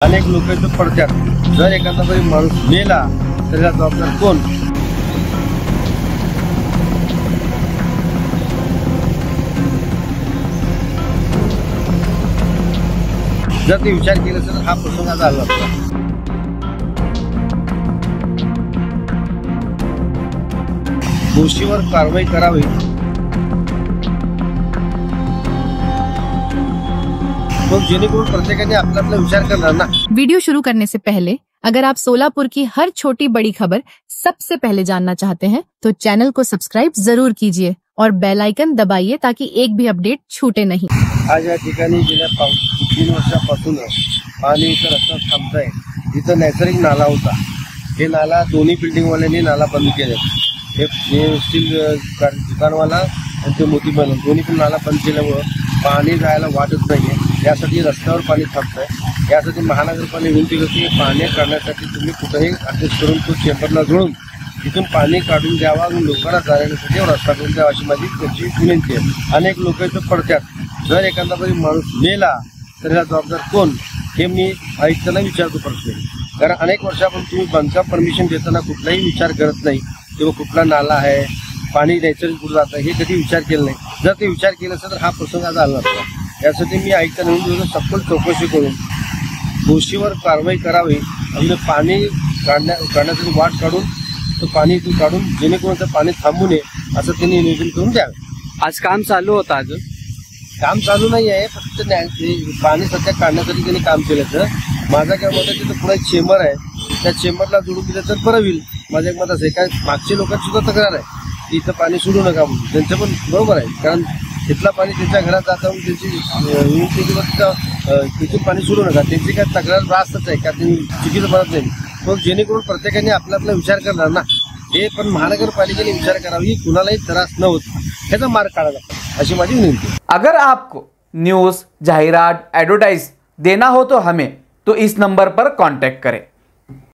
अनेक लोक इथं पडतात. जर एखादा तरी माणूस मेला तर त्याला जबाबदार कोण? जर ते विचार केला तर हा प्रसंग झाला असता. दोषीवर कारवाई करावी. तो जेणेकरून प्रत्येकाने आपला आपला विचार करणार ना. वीडियो शुरू करने से पहले अगर आप सोलापुर की हर छोटी बड़ी खबर सबसे पहले जानना चाहते हैं तो चैनल को सब्सक्राइब जरूर कीजिए और बेल आइकन दबाइए ताकि एक भी अपडेट छूटे नहीं. आज या ठिकाणी गेल्या 3 वर्षापासून पाणी इथं रस्ता थांबतंय. इथं नैसर्गिक नाला होता. हे नाला दोन्ही बिल्डिंगवाल्यांनी नाला बंद केले. हे स्टील दुकानवाला आणि ते मोतीबाला दोन्ही पण नाला बंद केल्यामुळं पाणी जायला वाटत नाहीये. यासाठी रस्त्यावर पाणी थांबतंय. यासाठी महानगरपालिका विनंती करते की पाणी काढण्यासाठी तुम्ही कुठेही ऍडजस्ट करून तो चेंबरला जोडून तिथून पाणी काढून द्यावा आणि लोकांना जाण्यासाठी रस्ता करून द्यावा अशी माझी त्यांची विनंती आहे. अनेक लोक इथं पडतात. जर एखादा तरी माणूस मेला तर याला जबाबदार कोण हे मी आयुक्तांना विचारतो प्रश्न. कारण अनेक वर्षापासून तुम्ही बांधकाम परमिशन देताना कुठलाही विचार करत नाही किंवा कुठला नाला आहे, पाणी नैसर्गिक कुठं जातं हे कधी विचार केला नाही. जर ते विचार केला असता तर हा प्रसंग झाला नसता. यासाठी मी आयुक्तांना विनंती सखोल चौकशी करून दोषीवर कारवाई करावी आणि पाणी काढण्यासाठी वाट काढून तो पाणी इथून काढून जेणेकरून ते पाणी थांबू नये असं त्यांनी नियोजन करून द्यावे. आज काम चालू होतं. अजून काम चालू नाही आहे. फक्त पाणी सध्या काढण्यासाठी त्यांनी काम केलं. तर माझा काय मत आहे तिथं पुढे चेंबर आहे, त्या चेंबरला जोडून दिलं तर बरं होईल. माझं एक मत असं आहे. काय मागच्या लोकांची सुद्धा तक्रार आहे की इथं पाणी सोडू नका म्हणून. त्यांचं पण बरोबर आहे. कारण तिथलं पाणी त्यांच्या घरात जातं त्यांची तिथून पाणी सोडू नका. त्यांची काय तक्रार रास्तच आहे का त्यांनी चुकीचं बनत नाही. पण जेणेकरून प्रत्येकाने आपला आपला विचार करणार ना. हे पण महानगरपालिकेने विचार करावा की कुणालाही त्रास न होता ह्याचा मार्ग काढायला अशी माझी विनंती. अगर आपको न्यूज़, जाहिरात, एडवर्टाइज देना हो तो हमें तो इस नंबर पर कांटेक्ट करें.